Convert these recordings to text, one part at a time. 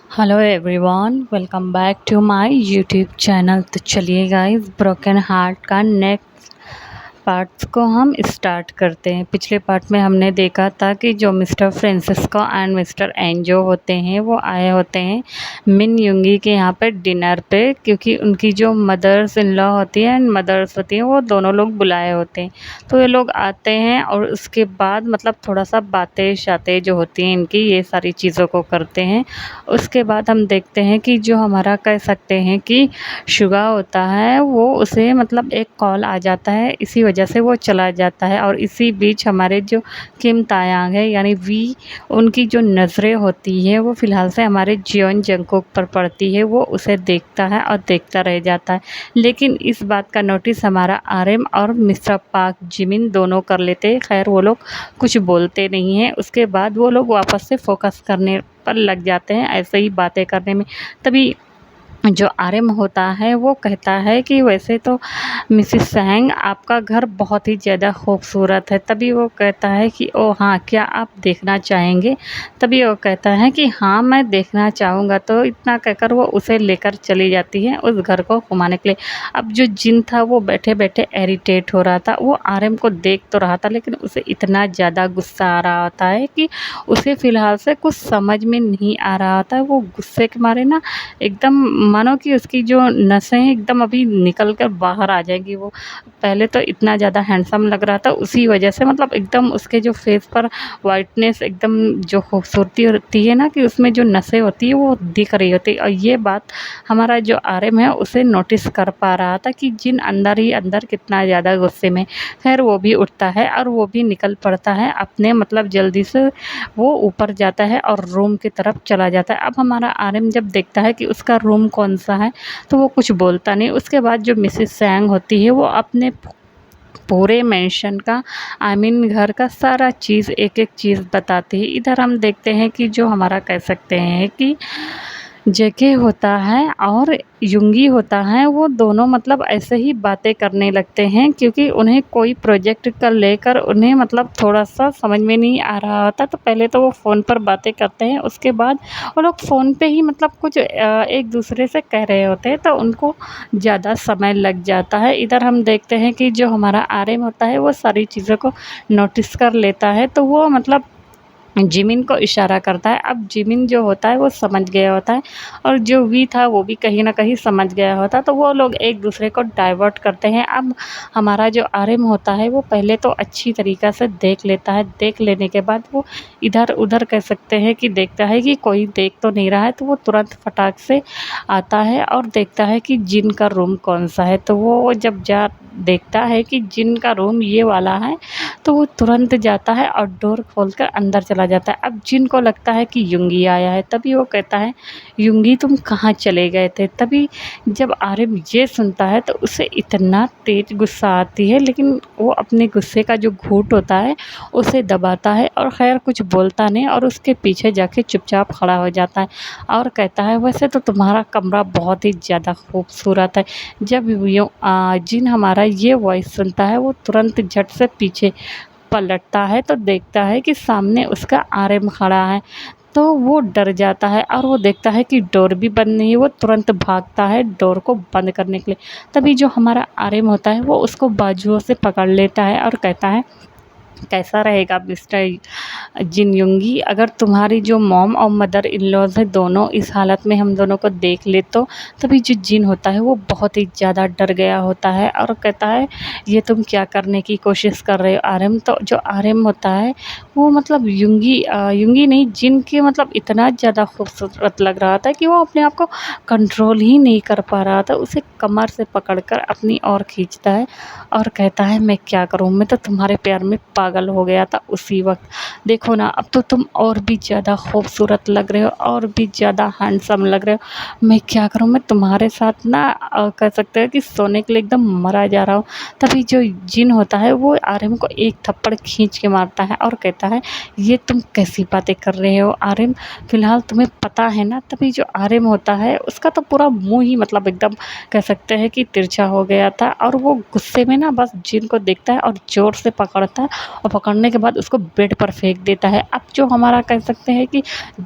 Hello everyone, welcome back to my YouTube channel. तो चलिए guys, broken heart का next parts को हम स्टार्ट करते हैं। पिछले पार्ट में हमने देखा था कि जो mister Francisco and mister Enzo होते हैं वो आए होते हैं मिन युंगी के यहाँ पे डिनर पे, क्योंकि उनकी जो मदर्स इन लॉ होती है एंड मदर्स होती हैं वो दोनों लोग बुलाए होते हैं। तो ये लोग आते हैं और उसके बाद मतलब थोड़ा सा बातें शातें जो होती हैं इनकी, ये सारी चीज़ों को करते हैं। उसके बाद हम देखते हैं कि जो हमारा कह सकते हैं कि शुगा होता है वो उसे मतलब एक कॉल आ जाता है, इसी वजह से वो चला जाता है। और इसी बीच हमारे जो किम तायांग है यानी वी, उनकी जो नज़रें होती है वो फ़िलहाल से हमारे जियोन जंगकुक पर पड़ती है। वो उसे देखता है और देखता रह जाता है, लेकिन इस बात का नोटिस हमारा आरएम और मिस्टर पाक जिमिन दोनों कर लेते हैं। खैर वो लोग कुछ बोलते नहीं हैं। उसके बाद वो लोग वापस से फोकस करने पर लग जाते हैं, ऐसे ही बातें करने में। तभी जो आर्यन होता है वो कहता है कि वैसे तो मिसिस सैंग आपका घर बहुत ही ज़्यादा खूबसूरत है। तभी वो कहता है कि ओ हाँ, क्या आप देखना चाहेंगे? तभी वो कहता है कि हाँ, मैं देखना चाहूँगा। तो इतना कहकर वो उसे लेकर चली जाती है उस घर को घुमाने के लिए। अब जो जिन था वो बैठे बैठे इरिटेट हो रहा था। वो आर्यन को देख तो रहा था, लेकिन उसे इतना ज़्यादा गुस्सा आ रहा होता है कि उसे फ़िलहाल से कुछ समझ में नहीं आ रहा होता है। वो गुस्से के मारे ना एकदम मानो कि उसकी जो नसें एकदम अभी निकल कर बाहर आ जाएंगी। वो पहले तो इतना ज़्यादा हैंडसम लग रहा था, उसी वजह से मतलब एकदम उसके जो फेस पर वाइटनेस, एकदम जो खूबसूरती होती है ना कि उसमें जो नसें होती है वो दिख रही होती है। और ये बात हमारा जो आर्यन है उसे नोटिस कर पा रहा था कि जिन अंदर ही अंदर कितना ज़्यादा गुस्से में। खैर वो भी उठता है और वो भी निकल पड़ता है अपने मतलब जल्दी से वो ऊपर जाता है और रूम की तरफ चला जाता है। अब हमारा आर्यन जब देखता है कि उसका रूम कौन सा है तो वो कुछ बोलता नहीं। उसके बाद जो मिसेस सैंग होती है वो अपने पूरे मेंशन का, आई मीन घर का सारा चीज़ एक एक चीज़ बताती है। इधर हम देखते हैं कि जो हमारा कह सकते हैं कि जेके होता है और युंगी होता है, वो दोनों मतलब ऐसे ही बातें करने लगते हैं, क्योंकि उन्हें कोई प्रोजेक्ट का लेकर उन्हें मतलब थोड़ा-सा समझ में नहीं आ रहा होता। तो पहले तो वो फ़ोन पर बातें करते हैं, उसके बाद वो लोग फ़ोन पे ही मतलब कुछ एक दूसरे से कह रहे होते हैं, तो उनको ज़्यादा समय लग जाता है। इधर हम देखते हैं कि जो हमारा आर्यन होता है वो सारी चीज़ों को नोटिस कर लेता है, तो वो मतलब जिमिन को इशारा करता है। अब जिमिन जो होता है वो समझ गया होता है और जो वी था वो भी कहीं न कहीं समझ गया होता है, तो वो लोग एक दूसरे को डाइवर्ट करते हैं। अब हमारा जो आर्यन होता है वो पहले तो अच्छी तरीक़ा से देख लेता है। देख लेने के बाद वो इधर-उधर कह सकते हैं कि देखता है कि कोई देख तो नहीं रहा है, तो वो तुरंत फटाक से आता है और देखता है कि जिन का रूम कौन-सा है। तो वो जब देखता है कि जिन का रूम ये वाला है, तो वो तुरंत जाता है और डोर खोलकर अंदर चला जाता है। अब जिन को लगता है कि युंगी आया है, तभी वो कहता है, युंगी तुम कहाँ चले गए थे? तभी जब आर्यन ये सुनता है तो उसे इतना तेज़ गुस्सा आती है, लेकिन वो अपने गुस्से का जो घूँट होता है उसे दबाता है और ख़ैर कुछ बोलता नहीं और उसके पीछे जाके चुपचाप खड़ा हो जाता है और कहता है, वैसे तो तुम्हारा कमरा बहुत ही ज़्यादा खूबसूरत है। जब जिन हमारा ये वॉइस सुनता है वो तुरंत झट से पीछे पलटता है, तो देखता है कि सामने उसका आर्यन खड़ा है। तो वो डर जाता है और वो देखता है कि डोर भी बंद नहीं है। वो तुरंत भागता है डोर को बंद करने के लिए। तभी जो हमारा आर्यन होता है वो उसको बाजुओं से पकड़ लेता है और कहता है, कैसा रहेगा मिस्टर जिन युंगी, अगर तुम्हारी जो मॉम और मदर इन लॉज़ है दोनों इस हालत में हम दोनों को देख ले तो। तभी जो जिन होता है वो बहुत ही ज़्यादा डर गया होता है और कहता है, ये तुम क्या करने की कोशिश कर रहे हो आर्यन? तो जो आर्यन होता है वो मतलब युंगी नहीं, जिन के मतलब इतना ज़्यादा खूबसूरत लग रहा था कि वो अपने आप को कंट्रोल ही नहीं कर पा रहा था। उसे कमर से पकड़कर अपनी ओर खींचता है और कहता है, मैं क्या करूँ? मैं तो तुम्हारे प्यार में पागल हो गया था उसी वक़्त। देखो ना, अब तो तुम और भी ज़्यादा खूबसूरत लग रहे हो और भी ज़्यादा हैंडसम लग रहे हो। मैं क्या करूँ? मैं तुम्हारे साथ ना कह सकते हैं कि सोने के लिए एकदम मरा जा रहा हूँ। तभी जो जिन होता है वो आर्यन को एक थप्पड़ खींच के मारता है और कहता है, ये तुम कैसी बातें कर रहे हो आर्यन? फ़िलहाल तुम्हें पता है ना? तभी जो आर्यन होता है उसका तो पूरा मुँह ही मतलब एकदम कह सकते हैं कि तिरछा हो गया था और वो गुस्से में ना बस जिन को देखता है और ज़ोर से पकड़ता है और पकड़ने के बाद उसको बेड पर फेंक देता है। अब जो हमारा कह सकते हैं कि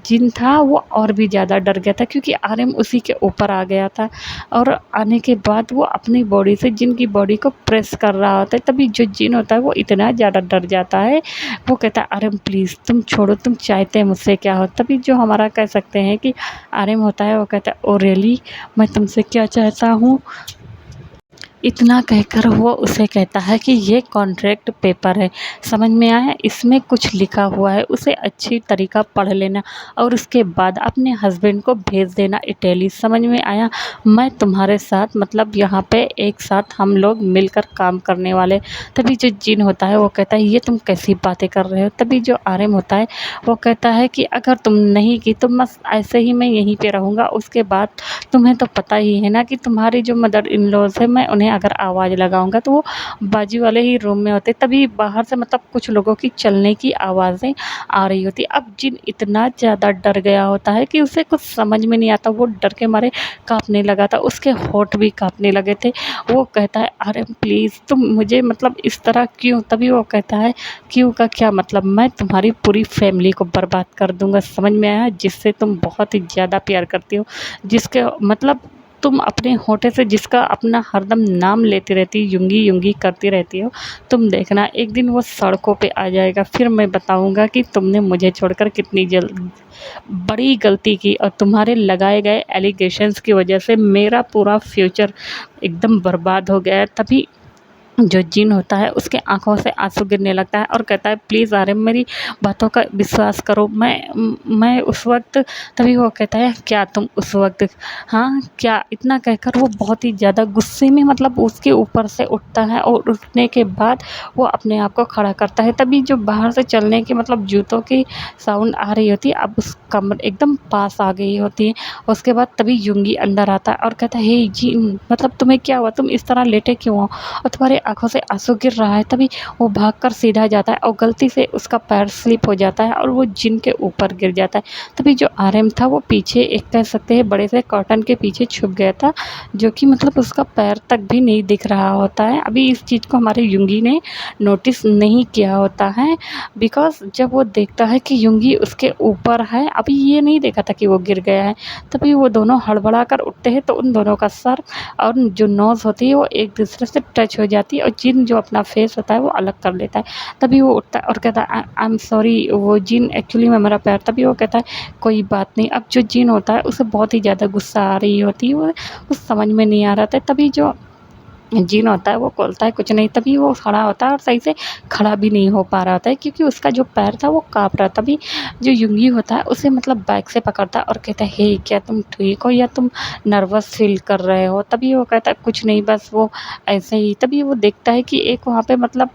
जिन था वो और भी ज़्यादा डर गया था, क्योंकि आर्यन उसी के ऊपर आ गया था और आने के बाद वो अपनी बॉडी से जिन की बॉडी को प्रेस कर रहा होता है। तभी जो जिन होता है वो इतना ज़्यादा डर जाता है, वो कहता है आर्यन प्लीज़ तुम छोड़ो, तुम चाहते हैं मुझसे क्या हो। तभी जो हमारा कह सकते हैं कि आर्यन होता है वो कहता है ओ रियली, मैं तुमसे क्या चाहता हूँ। इतना कहकर वो उसे कहता है कि ये कॉन्ट्रैक्ट पेपर है, समझ में आया, इसमें कुछ लिखा हुआ है, उसे अच्छी तरीका पढ़ लेना और उसके बाद अपने हस्बैंड को भेज देना इटली, समझ में आया। मैं तुम्हारे साथ मतलब यहाँ पे एक साथ हम लोग मिलकर काम करने वाले। तभी जो जिन होता है वो कहता है ये तुम कैसी बातें कर रहे हो। तभी जो आर्यन होता है वो कहता है कि अगर तुम नहीं की तो बस ऐसे ही मैं यहीं पे रहूँगा। उसके बाद तुम्हें तो पता ही है ना कि तुम्हारी जो मदर इन लॉज़ है, मैं उन्हें अगर आवाज़ लगाऊँगा तो वो बाजू वाले ही रूम में होते। तभी बाहर से मतलब कुछ लोगों की चलने की आवाज़ें आ रही होती। अब जिन इतना ज़्यादा डर गया होता है कि उसे कुछ समझ में नहीं आता, वो डर के मारे काँपने लगा था, उसके होंठ भी काँपने लगे थे। वो कहता है अरे प्लीज़ तुम मुझे मतलब इस तरह क्यों। तभी वो कहता है क्यों का क्या मतलब, मैं तुम्हारी पूरी फैमिली को बर्बाद कर दूँगा, समझ में आया, जिससे तुम बहुत ही ज़्यादा प्यार करती हो, जिसके मतलब तुम अपने होठे से जिसका अपना हरदम नाम लेती रहती, यूँगी यूँगी करती रहती हो, तुम देखना एक दिन वो सड़कों पे आ जाएगा। फिर मैं बताऊँगा कि तुमने मुझे छोड़कर कितनी बड़ी गलती की और तुम्हारे लगाए गए एलिगेशंस की वजह से मेरा पूरा फ्यूचर एकदम बर्बाद हो गया है। तभी जो जिन होता है उसके आँखों से आँसू गिरने लगता है और कहता है प्लीज़ आर्यन मेरी बातों का विश्वास करो। मैं उस वक़्त, तभी वो कहता है क्या तुम उस वक़्त, हाँ क्या, इतना कहकर वो बहुत ही ज़्यादा गुस्से में मतलब उसके ऊपर से उठता है और उठने के बाद वो अपने आप को खड़ा करता है। तभी जो बाहर से चलने की मतलब जूतों की साउंड आ रही होती है, अब उस कमरे एकदम पास आ गई होती है। उसके बाद तभी यूँगी अंदर आता है और कहता है हे जिन, मतलब तुम्हें क्या हुआ, तुम इस तरह लेटे क्यों हो और तुम्हारी आँखों से आँसू गिर रहा है। तभी वो भागकर सीधा जाता है और गलती से उसका पैर स्लिप हो जाता है और वो जिन के ऊपर गिर जाता है। तभी जो आर्यन था वो पीछे एक कह सकते हैं बड़े से कर्टन के पीछे छुप गया था, जो कि मतलब उसका पैर तक भी नहीं दिख रहा होता है। अभी इस चीज़ को हमारे यूँगी ने नोटिस नहीं किया होता है, बिकॉज़ जब वो देखता है कि यूँगी उसके ऊपर है, अभी ये नहीं देखा था कि वो गिर गया है। तभी वो दोनों हड़बड़ा कर उठते हैं तो उन दोनों का सर और जो नोज़ होती है वो एक दूसरे से टच हो जाती है और जिन जो अपना फेस होता है वो अलग कर लेता है। तभी वो उठता है और कहता है आई एम सॉरी, वो जिन एक्चुअली में मेरा पैर। तभी वो कहता है कोई बात नहीं। अब जो जिन होता है उसे बहुत ही ज़्यादा गुस्सा आ रही होती है, वो कुछ समझ में नहीं आ रहा था। तभी जो जिन होता है वो बोलता है कुछ नहीं। तभी वो खड़ा होता है और सही से खड़ा भी नहीं हो पा रहा था क्योंकि उसका जो पैर था वो काँप रहा था। तभी जो यूँगी होता है उसे मतलब बैक से पकड़ता है और कहता है हे क्या तुम ठीक हो या तुम नर्वस फ़ील कर रहे हो। तभी वो कहता है कुछ नहीं, बस वो ऐसे ही। तभी वो देखता है कि एक वहाँ पे मतलब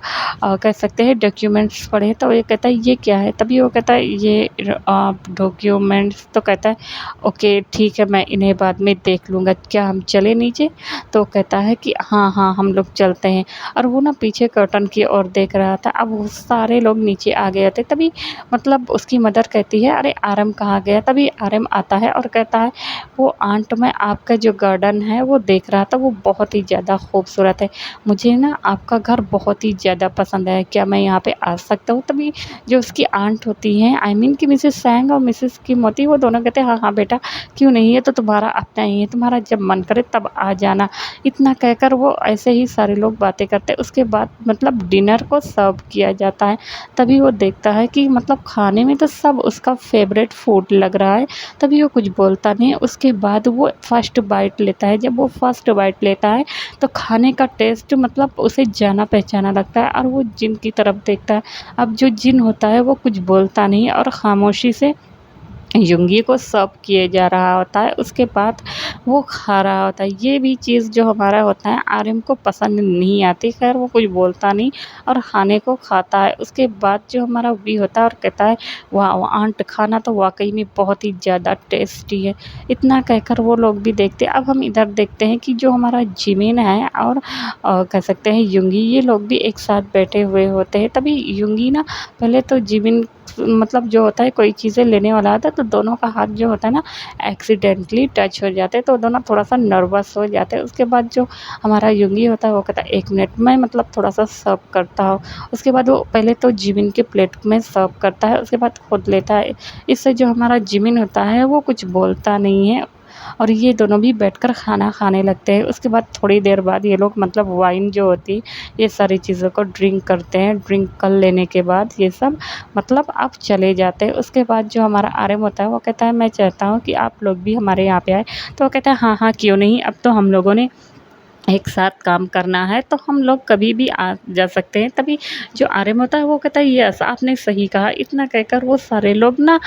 कह सकते हैं डॉक्यूमेंट्स पड़े हैं, तो ये कहता है ये क्या है। तभी वो कहता है ये डॉक्यूमेंट्स। तो कहता है ओके ठीक है, मैं इन्हें बाद में देख लूँगा, क्या हम चले नीचे। तो कहता है कि हाँ हाँ हम लोग चलते हैं। और वो ना पीछे कर्टन की ओर देख रहा था। अब वो सारे लोग नीचे आ गए थे। तभी मतलब उसकी मदर कहती है अरे आर्यन कहाँ गया। तभी आर्यन आता है और कहता है वो आंट, मैं आपका जो गार्डन है वो देख रहा था, वो बहुत ही ज़्यादा खूबसूरत है, मुझे ना आपका घर बहुत ही ज़्यादा पसंद है, क्या मैं यहाँ पे आ सकता हूँ। तभी जो उसकी आंट होती हैं आई मीन कि मिसेस सैंग और मिसेस किम होती है, वो दोनों कहते हैं हाँ हाँ बेटा क्यों नहीं, है तो तुम्हारा अपना ही है, तुम्हारा जब मन करे तब आ जाना। इतना कहकर वो ऐसे ही सारे लोग बातें करते हैं। उसके बाद मतलब डिनर को सर्व किया जाता है। तभी वो देखता है कि मतलब खाने में तो सब उसका फेवरेट फूड लग रहा है। तभी वो कुछ बोलता नहीं है। उसके बाद वो फर्स्ट बाइट लेता है। जब वो फर्स्ट बाइट लेता है तो खाने का टेस्ट मतलब उसे जाना पहचाना लगता है और वो जिन की तरफ देखता है। अब जो जिन होता है वो कुछ बोलता नहीं और खामोशी से यूँगी को सर्व किए जा रहा होता है। उसके बाद वो खा रहा होता है। ये भी चीज़ जो हमारा होता है आर्यन को पसंद नहीं आती। ख़ैर वो कुछ बोलता नहीं और खाने को खाता है। उसके बाद जो हमारा वी होता है और कहता है वाह आंट, खाना तो वाक़ई में बहुत ही ज़्यादा टेस्टी है। इतना कहकर वो लोग भी देखते हैं। अब हम इधर देखते हैं कि जो हमारा जिमिन है और कह सकते हैं यूँगी, ये लोग भी एक साथ बैठे हुए होते हैं। तभी यूँगी ना पहले तो जिमिन मतलब जो होता है कोई चीज़ें लेने वाला आता है तो दोनों का हाथ जो होता है ना एक्सीडेंटली टच हो जाते हैं, तो दोनों थोड़ा-सा नर्वस हो जाते हैं। उसके बाद जो हमारा युंगी होता है वो कहता है 1 मिनट में मतलब थोड़ा-सा सर्व करता हूँ। उसके बाद वो पहले तो जिमिन के प्लेट में सर्व करता है, उसके बाद खुद लेता है। इससे जो हमारा जिमिन होता है वो कुछ बोलता नहीं है और ये दोनों भी बैठकर खाना खाने लगते हैं। उसके बाद थोड़ी देर बाद ये लोग मतलब वाइन जो होती है ये सारी चीज़ों को ड्रिंक करते हैं। ड्रिंक कर लेने के बाद ये सब मतलब अब चले जाते हैं। उसके बाद जो हमारा आर्यन होता है वो कहता है मैं चाहता हूँ कि आप लोग भी हमारे यहाँ पे आएँ। तो वो कहता है हाँ, हाँ क्यों नहीं, अब तो हम लोगों ने एक साथ काम करना है तो हम लोग कभी भी आ जा सकते हैं। तभी जो आर्यन होता है वो कहता है यस आपने सही कहा। इतना कहकर वो सारे लोग ना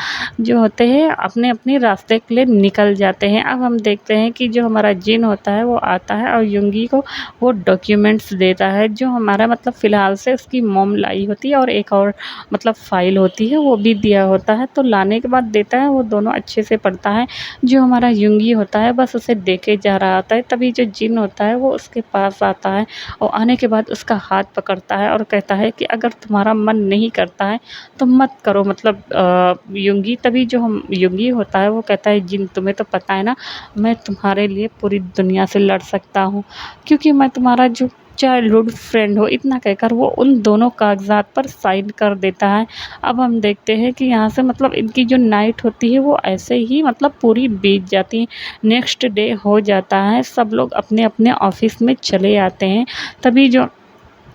जो होते हैं अपने-अपने रास्ते के लिए निकल जाते हैं। अब हम देखते हैं कि जो हमारा जिन होता है वो आता है और युंगी को वो डॉक्यूमेंट्स देता है जो हमारा मतलब फ़िलहाल से उसकी मॉम लाई होती है और एक और मतलब फ़ाइल होती है वो भी दिया होता है। तो लाने के बाद देता है, वो दोनों अच्छे से पढ़ता है। जो हमारा युंगी होता है बस उसे देखे जा रहा होता है। तभी जो जिन होता है वो उसके पास आता है और आने के बाद उसका हाथ पकड़ता है और कहता है कि अगर तुम्हारा मन नहीं करता है तो मत करो मतलब युंगी। तभी जो हम युंगी होता है वो कहता है जिन तुम्हें तो पता है ना मैं तुम्हारे लिए पूरी दुनिया से लड़ सकता हूँ क्योंकि मैं तुम्हारा जो चाइल्डहुड फ्रेंड हो। इतना कहकर वो उन दोनों कागज़ात पर साइन कर देता है। अब हम देखते हैं कि यहाँ से मतलब इनकी जो नाइट होती है वो ऐसे ही मतलब पूरी बीत जाती है। नेक्स्ट डे हो जाता है, सब लोग अपने-अपने ऑफ़िस में चले आते हैं। तभी जो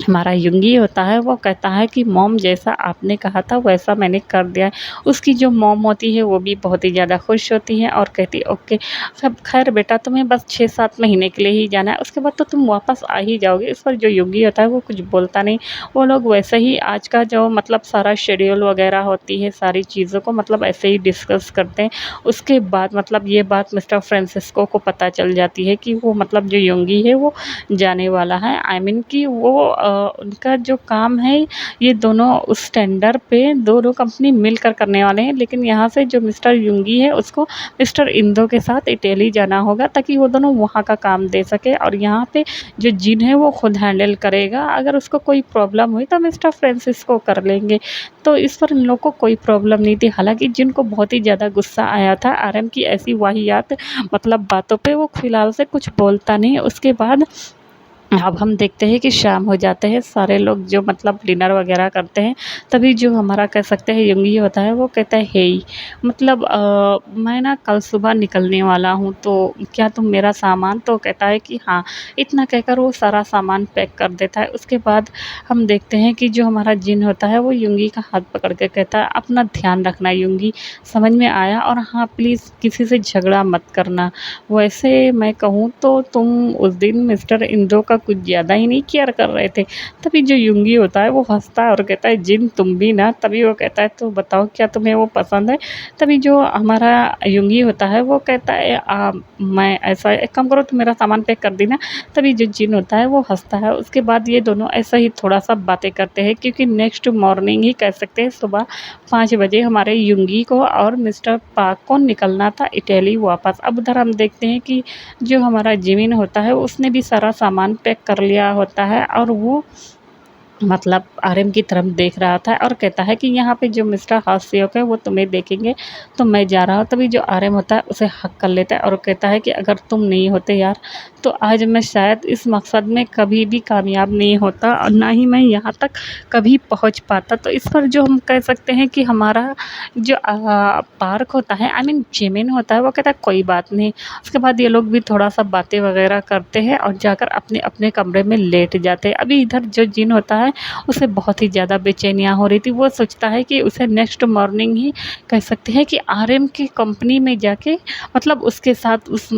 हमारा युंगी होता है वो कहता है कि मॉम जैसा आपने कहा था वैसा मैंने कर दिया है। उसकी जो मॉम होती है वो भी बहुत ही ज़्यादा खुश होती है और कहती है ओके सब खैर बेटा तुम्हें बस 6-7 महीने के लिए ही जाना है, उसके बाद तो तुम वापस आ ही जाओगे। इस पर जो युंगी होता है वो कुछ बोलता नहीं। वो लोग वैसे ही आज का जो मतलब सारा शेड्यूल वगैरह होती है सारी चीज़ों को मतलब ऐसे ही डिस्कस करते हैं। उसके बाद मतलब ये बात मिस्टर फ्रांसिस्को को पता चल जाती है कि वो मतलब जो युंगी है वो जाने वाला है। आई मीन कि वो उनका जो काम है ये दोनों उस टेंडर पे दोनों कंपनी मिलकर करने वाले हैं, लेकिन यहाँ से जो मिस्टर युंगी है उसको मिस्टर इंदो के साथ इटली जाना होगा ताकि वो दोनों वहाँ का काम दे सके और यहाँ पे जो जिन है वो खुद हैंडल करेगा। अगर उसको कोई प्रॉब्लम हुई तो मिस्टर फ्रांसिस्को कर लेंगे। तो इस पर इन लोग को कोई प्रॉब्लम नहीं थी। हालाँकि जिन को बहुत ही ज़्यादा गुस्सा आया था आरएम की ऐसी वाहियात मतलब बातों पे, वो फिलहाल से कुछ बोलता नहीं। उसके बाद अब हम देखते हैं कि शाम हो जाते हैं, सारे लोग जो मतलब डिनर वगैरह करते हैं। तभी जो हमारा कह सकते हैं युंगी होता है वो कहता है हेई मतलब मैं ना कल सुबह निकलने वाला हूँ तो क्या तुम मेरा सामान, तो कहता है कि हाँ। इतना कहकर वो सारा सामान पैक कर देता है। उसके बाद हम देखते हैं कि जो हमारा जिन होता है वो युंगी का हाथ पकड़ के कहता है अपना ध्यान रखना युंगी, समझ में आया, और हाँ प्लीज़ किसी से झगड़ा मत करना। वैसे मैं कहूँ तो तुम उस दिन मिस्टर इंदो का कुछ ज़्यादा ही नहीं केयर कर रहे थे। तभी जो युंगी होता है वो हँसता है और कहता है जिन तुम भी ना। तभी वो कहता है तो बताओ क्या तुम्हें वो पसंद है? तभी जो हमारा युंगी होता है वो कहता है मैं ऐसा एक काम करो तुम मेरा सामान पैक कर देना। तभी जो जिन होता है वो हँसता है। उसके बाद ये दोनों ऐसा ही थोड़ा-सा बातें करते हैं क्योंकि नेक्स्ट मॉर्निंग ही कह सकते हैं सुबह 5 बजे हमारे युंगी को और मिस्टर पार्क को निकलना था इटली वापस। अब उधर हम देखते हैं कि जो हमारा जिमिन होता है उसने भी सारा सामान पैक कर लिया होता है और वो मतलब आर्यन की तरफ देख रहा था और कहता है कि यहाँ पे जो मिस्टर हास्योक है वो तुम्हें देखेंगे तो मैं जा रहा हूँ। तभी जो आर्यन होता है उसे हक कर लेता है और कहता है कि अगर तुम नहीं होते यार तो आज मैं शायद इस मकसद में कभी भी कामयाब नहीं होता और ना ही मैं यहाँ तक कभी पहुँच पाता। तो इस पर जो हम कह सकते हैं कि हमारा जो पार्क होता है आई मीन जिमिन होता है वो कहता है कोई बात नहीं। उसके बाद ये लोग भी थोड़ा-सा बातें वगैरह करते हैं और जाकर अपने-अपने कमरे में लेट जाते हैं। अभी इधर जो जिन होता है उसे बहुत ही ज़्यादा बेचैनियाँ हो रही थी। वो सोचता है कि उसे नेक्स्ट मॉर्निंग ही कह सकते हैं कि आरएम की कंपनी में जाके मतलब उसके साथ उस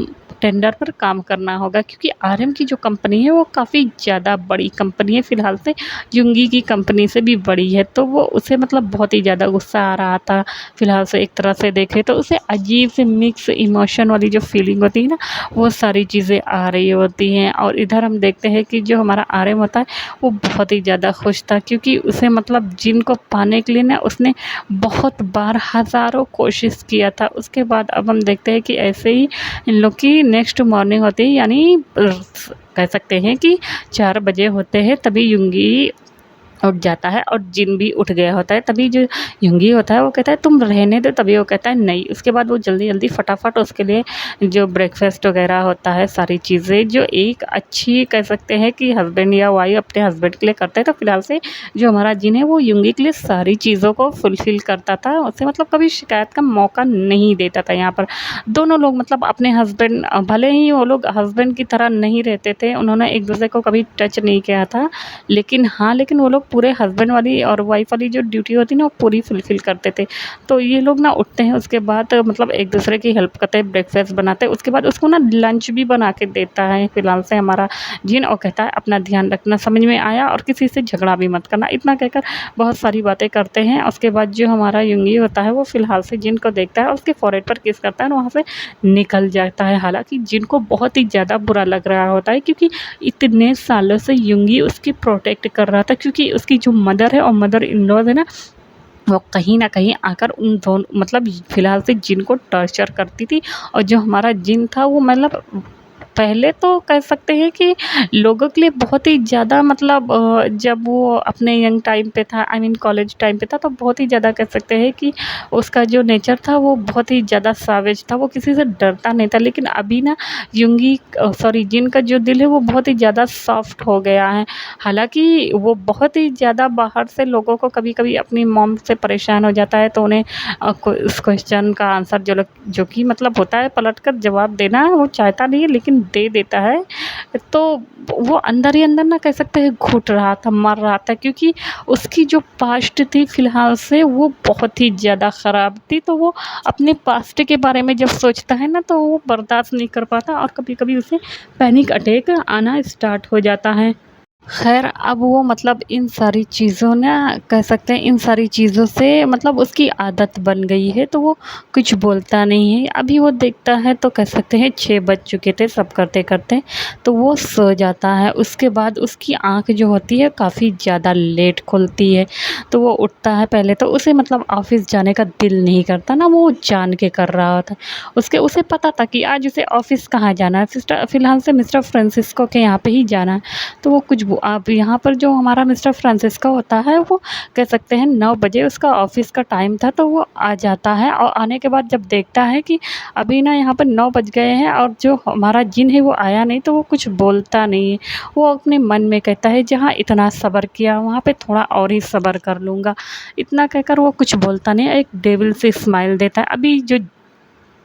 टेंडर पर काम करना होगा क्योंकि आरएम की जो कंपनी है वो काफ़ी ज़्यादा बड़ी कंपनी है, फ़िलहाल से युंगी की कंपनी से भी बड़ी है। तो वो उसे मतलब बहुत ही ज़्यादा गुस्सा आ रहा था। फ़िलहाल से एक तरह से देखें तो उसे अजीब से मिक्स इमोशन वाली जो फीलिंग होती है ना वो सारी चीज़ें आ रही होती हैं। और इधर हम देखते हैं कि जो हमारा आरएम होता है वो बहुत ही ज़्यादा खुश था क्योंकि उसे मतलब जिन को पाने के लिए ना उसने बहुत बार हज़ारों कोशिश किया था। उसके बाद अब हम देखते हैं कि ऐसे ही इन लोग की नेक्स्ट मॉर्निंग होती है यानी कह सकते हैं कि 4 बजे होते हैं। तभी युंगी उठ जाता है और जिन भी उठ गया होता है। तभी जो यूँगी होता है वो कहता है तुम रहने दो, तभी वो कहता है नहीं। उसके बाद वो जल्दी-जल्दी फटाफट उसके लिए जो ब्रेकफ़ास्ट वग़ैरह होता है, सारी चीज़ें जो एक अच्छी कह सकते हैं कि हस्बैंड या वाइफ़ अपने हस्बैंड के लिए करते हैं, तो फ़िलहाल से जो हमारा जिन है वो यूँगी के लिए सारी चीज़ों को फुलफ़िल करता था। उसे मतलब कभी शिकायत का मौका नहीं देता था यहाँ पर। दोनों लोग मतलब अपने हस्बैंड भले ही वो लोग हस्बैंड की तरह नहीं रहते थे, उन्होंने एक-दूसरे को कभी टच नहीं किया था। लेकिन हाँ, लेकिन वो लोग पूरे हस्बैंड वाली और वाइफ़ वाली जो ड्यूटी होती है ना, वो पूरी फुलफ़िल करते थे। तो ये लोग ना उठते हैं, उसके बाद मतलब एक-दूसरे की हेल्प करते हैं, ब्रेकफ़ास्ट बनाते हैं, उसके बाद उसको ना लंच भी बना के देता है फ़िलहाल से हमारा जिन, और कहता है अपना ध्यान रखना, समझ में आया, और किसी से झगड़ा भी मत करना। इतना कहकर बहुत सारी बातें करते हैं। उसके बाद जो हमारा यूँगी होता है वो फ़िलहाल से जिन को देखता है और उसके फ़ोrehead पर किस करता है और वहाँ से निकल जाता है। हालाँकि जिन को बहुत ही ज़्यादा बुरा लग रहा होता है, क्योंकि इतने सालों से यूँगी उसकी प्रोटेक्ट कर रहा था, क्योंकि उसकी जो मदर है और मदर इन लॉज़ है ना, वो कहीं न कहीं आकर उन मतलब फ़िलहाल से जिन को टॉर्चर करती थी। और जो हमारा जिन था वो मतलब पहले तो कह सकते हैं कि लोगों के लिए बहुत ही ज़्यादा मतलब जब वो अपने यंग टाइम पे था, आई मीन कॉलेज टाइम पे था, तो बहुत ही ज़्यादा कह सकते हैं कि उसका जो नेचर था वो बहुत ही ज़्यादा सैवेज था, वो किसी से डरता नहीं था। लेकिन अभी ना सॉरी जिन का जो दिल है वो बहुत ही ज़्यादा सॉफ्ट हो गया है। हालाँकि वो बहुत ही ज़्यादा बाहर से लोगों को कभी-कभी अपनी मॉम से परेशान हो जाता है, तो उन्हें उस क्वेश्चन का आंसर जो कि मतलब होता है पलट कर जवाब देना, वो चाहता नहीं है लेकिन दे देता है। तो वो अंदर ही अंदर ना कह सकते हैं घुट रहा था, मर रहा था, क्योंकि उसकी जो पास्ट थी फ़िलहाल से वो बहुत ही ज़्यादा ख़राब थी। तो वो अपने पास्ट के बारे में जब सोचता है ना, तो वो बर्दाश्त नहीं कर पाता और कभी-कभी उसे पैनिक अटैक आना स्टार्ट हो जाता है। ख़ैर अब वो मतलब इन सारी चीज़ों ना कह सकते हैं इन सारी चीज़ों से मतलब उसकी आदत बन गई है, तो वो कुछ बोलता नहीं है। अभी वो देखता है तो कह सकते हैं 6 बज चुके थे सब करते-करते, तो वो सो जाता है। उसके बाद उसकी आँख जो होती है काफ़ी ज़्यादा लेट खुलती है, तो वो उठता है। पहले तो उसे मतलब ऑफ़िस जाने का दिल नहीं करता ना, वो जान के कर रहा होता है। उसे पता था कि आज उसे ऑफ़िस कहाँ जाना है, फ़िलहाल से मिस्टर फ्रांसिस्को के यहाँ पे ही जाना है। तो वो कुछ अब यहाँ पर जो हमारा मिस्टर फ्रांसिस्को होता है वो कह सकते हैं 9 बजे उसका ऑफ़िस का टाइम था, तो वो आ जाता है। और आने के बाद जब देखता है कि अभी ना यहाँ पर 9 बज गए हैं और जो हमारा जिन है वो आया नहीं, तो वो कुछ बोलता नहीं है। वो अपने मन में कहता है जहाँ इतना सब्र किया वहाँ पे थोड़ा और ही सब्र कर लूँगा। इतना कहकर वो कुछ बोलता नहीं है, एक डेविल सी स्माइल देता है। अभी जो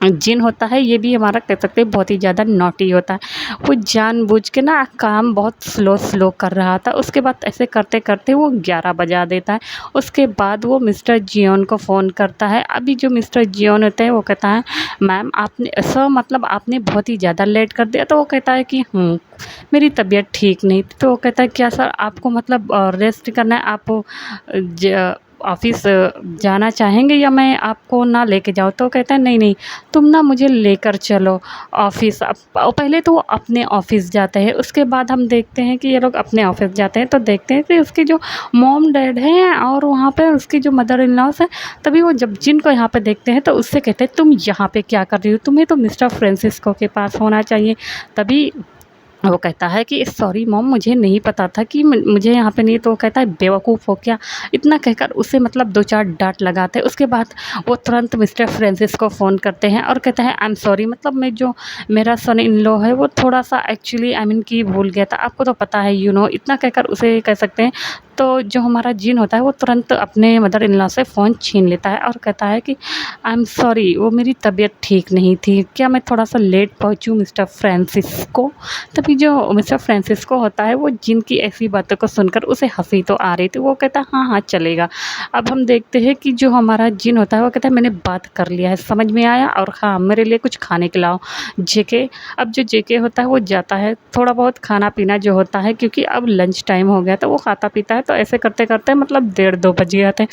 जिन होता है ये भी हमारा कह सकते हैं बहुत ही ज़्यादा नॉटी होता है। वो जानबूझ के ना काम बहुत स्लो कर रहा था। उसके बाद ऐसे करते-करते वो 11 बजा देता है। उसके बाद वो मिस्टर जियोन को फ़ोन करता है। अभी जो मिस्टर जियोन होते हैं वो कहता है मैम आपने सर मतलब आपने बहुत ही ज़्यादा लेट कर दिया। तो वो कहता है कि मेरी तबीयत ठीक नहीं थी। तो वो कहता है क्या सर आपको मतलब रेस्ट करना है, आप ज ऑफ़िस जाना चाहेंगे या मैं आपको ना लेके जाऊँ? तो कहता है नहीं तुम ना मुझे लेकर चलो ऑफ़िस। पहले तो वो अपने ऑफ़िस जाते हैं, उसके बाद हम देखते हैं कि ये लोग अपने ऑफ़िस जाते हैं, तो देखते हैं कि उसके जो मॉम डैड हैं और वहाँ पे उसकी जो मदर इन लॉज़ हैं, तभी वो जब जिन को यहाँ पे देखते हैं तो उससे कहते हैं तुम यहाँ पे क्या कर रही हो? तुम्हें तो मिस्टर फ्रांसिस्को के पास होना चाहिए। तभी वो कहता है कि सॉरी मॉम मुझे नहीं पता था कि मुझे यहाँ पे नहीं। तो वो कहता है बेवकूफ़ हो क्या? इतना कहकर उसे मतलब 2-4 डाँट लगाते हैं। उसके बाद वो तुरंत मिस्टर फ्रांसिस को फ़ोन करते हैं और कहता है आई एम सॉरी मतलब मेरा सन इन लॉ है वो थोड़ा-सा एक्चुअली आई मीन कि भूल गया था। आपको तो पता है इतना कहकर उसे कह सकते हैं। तो जो हमारा जिन होता है वो तुरंत अपने मदर इन लॉ से फ़ोन छीन लेता है और कहता है कि आई एम सॉरी वो मेरी तबीयत ठीक नहीं थी। क्या मैं थोड़ा-सा लेट पहुँचूँ मिस्टर फ्रांसिस्को? तभी जो मिस्टर फ्रांसिस्को होता है वो जिन की ऐसी बातों को सुनकर उसे हँसी तो आ रही थी। वो कहता है हाँ चलेगा। अब हम देखते हैं कि जो हमारा जिन होता है वो कहता है मैंने बात कर लिया है, समझ में आया, और हाँ मेरे लिए कुछ खाने के लाओ। जेके अब जो जेके होता है वो जाता है, थोड़ा बहुत खाना-पीना जो होता है क्योंकि अब लंच टाइम हो गया तो वो खाता-पीता है। तो ऐसे करते-करते मतलब डेढ़ 2 बज गए थे।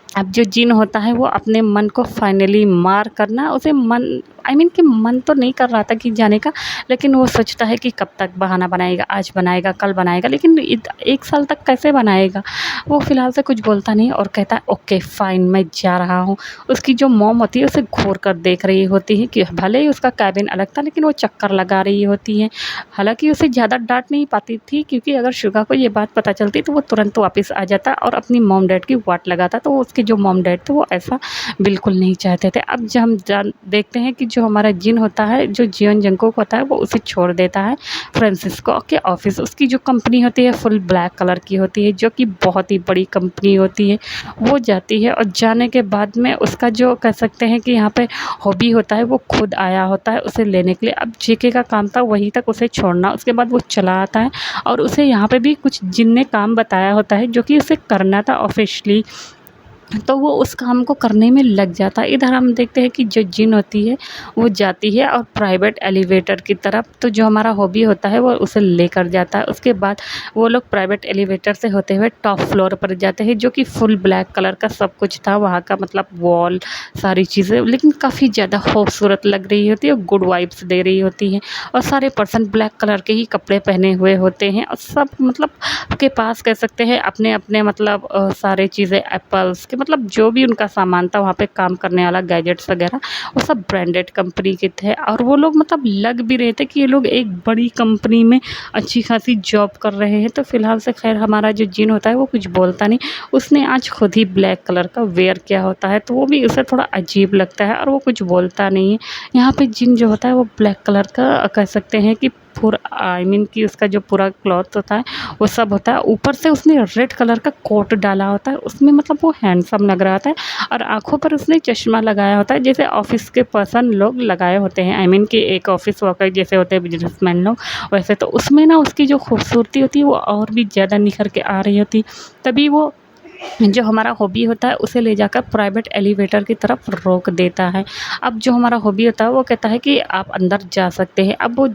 अब जो जिन होता है वो अपने मन को फाइनली मार कर ना उसे मन आई मीन कि मन तो नहीं कर रहा था कि जाने का, लेकिन वो सोचता है कि कब तक बहाना बनाएगा, आज बनाएगा, कल बनाएगा, लेकिन 1 साल तक कैसे बनाएगा? वो फ़िलहाल से कुछ बोलता नहीं और कहता है ओके फ़ाइन मैं जा रहा हूँ। उसकी जो मॉम होती है उसे घूर कर देख रही होती है कि भले ही उसका केबिन अलग था, लेकिन वो चक्कर लगा रही होती है। हालाँकि उसे ज़्यादा डाँट नहीं पाती थी, क्योंकि अगर शुगा को ये बात पता चलती तो वो तुरंत वापस आ जाता और अपनी मॉम डैड की वाट लगाता। तो उसके जो मॉम डैड थे वो ऐसा बिल्कुल नहीं चाहते थे। अब जब हम जान देखते हैं कि जो हमारा जिन होता है, जो जियोन जंगकुक होता है, वो उसे छोड़ देता है फ्रांसिस्को के ऑफ़िस। उसकी जो कंपनी होती है फुल ब्लैक कलर की होती है, जो कि बहुत ही बड़ी कंपनी होती है। वो जाती है और जाने के बाद में उसका जो कह सकते हैं कि यहाँ पे हॉबी होता है, वो खुद आया होता है उसे लेने के लिए। अब जेके का काम था वहीं तक उसे छोड़ना, उसके बाद वो चला आता है और उसे यहाँ पे भी कुछ जिन ने काम बताया होता है जो कि उसे करना था ऑफ़िशियली। तो वो उस काम को करने में लग जाता है। इधर हम देखते हैं कि जो जिन होती है वो जाती है और प्राइवेट एलिवेटर की तरफ, तो जो हमारा हॉबी होता है वो उसे लेकर जाता है। उसके बाद वो लोग प्राइवेट एलिवेटर से होते हुए टॉप फ्लोर पर जाते हैं, जो कि फुल ब्लैक कलर का सब कुछ था वहाँ का, मतलब वॉल सारी चीज़ें, लेकिन काफ़ी ज़्यादा खूबसूरत लग रही होती है और गुड वाइब्स दे रही होती हैं। और सारे पर्सन ब्लैक कलर के ही कपड़े पहने हुए होते हैं और सब मतलब के पास कह सकते हैं अपने मतलब सारे चीज़ें एप्पल्स के, मतलब जो भी उनका सामान था वहाँ पे काम करने वाला गैजेट्स वगैरह, वो सब ब्रांडेड कंपनी के थे। और वो लोग मतलब लग भी रहे थे कि ये लोग एक बड़ी कंपनी में अच्छी खासी जॉब कर रहे हैं। तो फ़िलहाल से खैर हमारा जो जिन होता है वो कुछ बोलता नहीं। उसने आज खुद ही ब्लैक कलर का वेयर किया होता है, तो वो भी उसे थोड़ा अजीब लगता है और वो कुछ बोलता नहीं है। यहाँ पे जिन जो होता है वो ब्लैक कलर का कह सकते हैं कि पूरा आई मीन कि उसका जो पूरा क्लॉथ होता है वो सब होता है। ऊपर से उसने रेड कलर का कोट डाला होता है, उसमें मतलब वो हैंडसम लग रहा होता है। और आँखों पर उसने चश्मा लगाया होता है, जैसे ऑफ़िस के पर्सन लोग लगाए होते हैं। आई मीन कि एक ऑफ़िस वर्कर जैसे होते हैं बिज़नेसमैन लोग, वैसे। तो उसमें ना उसकी जो खूबसूरती होती है वो और भी ज़्यादा निखर के आ रही होती। तभी वो जो हमारा हॉबी होता है उसे ले जाकर प्राइवेट एलिवेटर की तरफ रोक देता है। अब जो हमारा हॉबी होता है वो कहता है कि आप अंदर जा सकते हैं। अब वो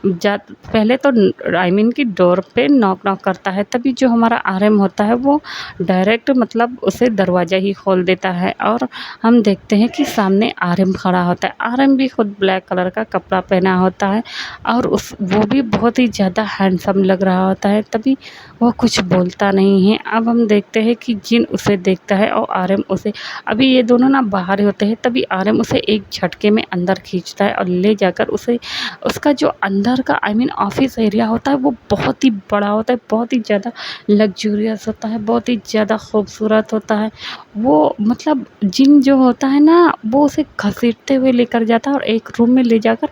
जा पहले तो आई मीन कि डोर पे नॉक नॉक करता है, तभी जो हमारा आरएम होता है वो डायरेक्ट मतलब उसे दरवाज़ा ही खोल देता है और हम देखते हैं कि सामने आरएम खड़ा होता है। आरएम भी खुद ब्लैक कलर का कपड़ा पहना होता है और वो भी बहुत ही ज़्यादा हैंडसम लग रहा होता है, तभी वो कुछ बोलता नहीं है। अब हम देखते हैं कि जिन उसे देखता है और आरएम उसे, अभी ये दोनों ना बाहर होते हैं, तभी आरएम उसे एक झटके में अंदर खींचता है और ले जाकर उसे उसका जो अंदर का आई मीन ऑफिस एरिया होता है वो बहुत ही बड़ा होता है, बहुत ही ज़्यादा लग्जूरियस होता है, बहुत ही ज़्यादा खूबसूरत होता है। वो मतलब जिन जो होता है ना वो उसे घसीटते हुए लेकर जाता है और एक रूम में ले जाकर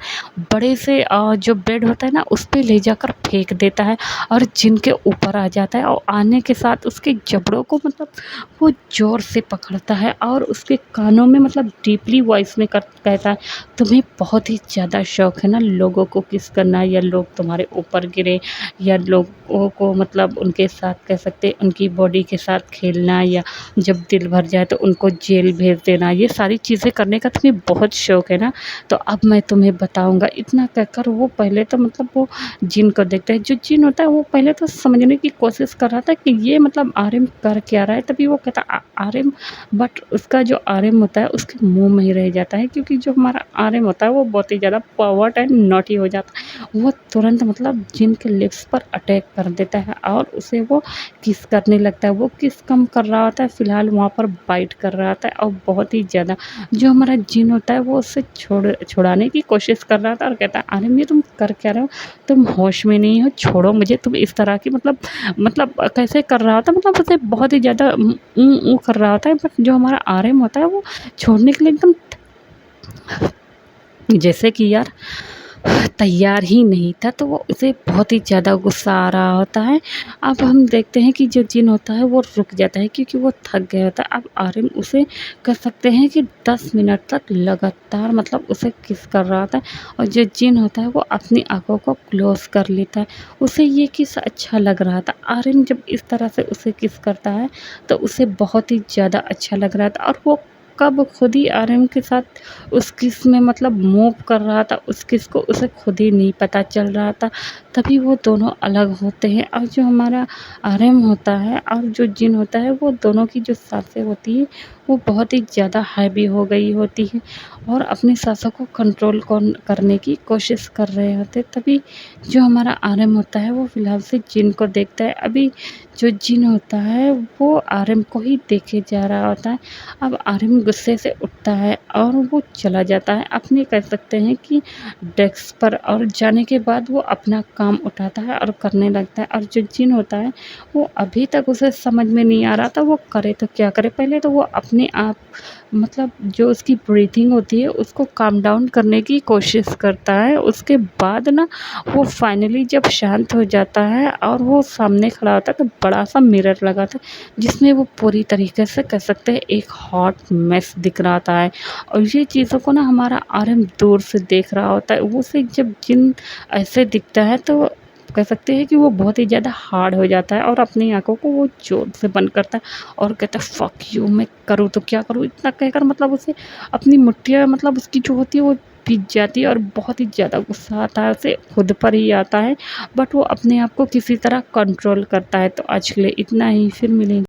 बड़े से जो बेड होता है ना उस पे ले जाकर फेंक देता है और जिन के ऊपर आ जाता है और आने के साथ उसके जबड़ों को मतलब वो ज़ोर से पकड़ता है और उसके कानों में मतलब डीपली वॉइस में कहता है, तुम्हें बहुत ही ज़्यादा शौक है ना लोगों को किस करना, या लोग तुम्हारे ऊपर गिरे, या लोगों को मतलब उनके साथ कह सकते उनकी बॉडी के साथ खेलना, या जब दिल भर जाए तो उनको जेल भेज देना, ये सारी चीज़ें करने का तुम्हें बहुत शौक है ना, तो अब मैं तुम्हें बताऊँगा। इतना कहकर वो पहले तो मतलब वो जिन को देखता है। जो जिन होता है वो पहले तो समझने की कोशिश कर रहा था कि ये मतलब आरएम कर क्या रहा है, तभी वो कहता आरएम, बट उसका जो आरएम होता है उसके मुँह में ही रह जाता है, क्योंकि जो हमारा आरएम होता है वो बहुत ही ज़्यादा परवर्ट एंड नॉटी हो जाता है। वो तुरंत मतलब जिन के लिप्स पर अटैक कर देता है और उसे वो किस करने लगता है। वो किस कम कर रहा होता है, फ़िलहाल वहाँ पर बाइट कर रहा होता है और बहुत ही ज़्यादा जो हमारा जिन होता है वो उससे छुड़ाने की कोशिश कर रहा था और कहता है आरएम ये तुम कर क्या रहे हो, तुम होश में नहीं हो, छोड़ो मुझे। तुम इस तरह की मतलब कैसे कर रहा होता है, मतलब उसे बहुत ही ज़्यादा कर रहा होता है, बट जो हमारा आरएम होता है वो छोड़ने के लिए एकदम जैसे कि यार तैयार ही नहीं था, तो वो उसे बहुत ही ज़्यादा गुस्सा आ रहा होता है। अब हम देखते हैं कि जो जिन होता है वो रुक जाता है क्योंकि वो थक गया होता है। अब आरएम उसे कह सकते हैं कि 10 मिनट तक लगातार मतलब उसे किस कर रहा होता है और जो जिन होता है वो अपनी आँखों को क्लोज़ कर लेता है। उसे ये किस अच्छा लग रहा था। आरएम जब इस तरह से उसे किस करता है तो उसे बहुत ही ज़्यादा अच्छा लग रहा था और वो कब खुद ही आरएम के साथ उस किस में मतलब मूव कर रहा था, उस किस को उसे खुद ही नहीं पता चल रहा था। तभी वो दोनों अलग होते हैं और जो हमारा आरएम होता है और जो जिन होता है वो दोनों की जो सांसें होती हैं वो बहुत ही ज़्यादा हैवी हो गई होती है और अपनी सांसों को कंट्रोल करने की कोशिश कर रहे होते। तभी जो हमारा आरएम होता है वो फ़िलहाल से जिन को देखता है। अभी जो जिन होता है वो आरएम को ही देखे जा रहा होता है। अब आरएम गुस्से से उठता है और वो चला जाता है अपने, कह सकते हैं कि डेस्क पर, और जाने के बाद वो अपना काम उठाता है और करने लगता है। और जो जिन होता है वो अभी तक उसे समझ में नहीं आ रहा था वो करे तो क्या करे। पहले तो वो अपने आप, मतलब जो उसकी ब्रीथिंग होती है उसको काम डाउन करने की कोशिश करता है। उसके बाद ना वो फाइनली जब शांत हो जाता है और वो सामने खड़ा होता है तो बड़ा सा मिरर लगा था जिसमें वो पूरी तरीके से, कह सकते हैं, एक हॉट मेस दिख रहा था है। और ये चीज़ों को ना हमारा आरएम दूर से देख रहा होता है। वो उसे जब जिन ऐसे दिखता है तो कह सकते हैं कि वो बहुत ही ज़्यादा हार्ड हो जाता है और अपनी आँखों को वो ज़ोर से बंद करता है और कहता है फ़क यू, मैं करूँ तो क्या करूँ? इतना कहकर मतलब उसे अपनी मुठ्ठियाँ, मतलब उसकी जो होती है वो पिच जाती है और बहुत ही ज़्यादा गुस्सा आता है उसे, खुद पर ही आता है। बट वो अपने आप को किसी तरह कंट्रोल करता है। तो आज के लिए इतना ही, फिर मिलेंगे।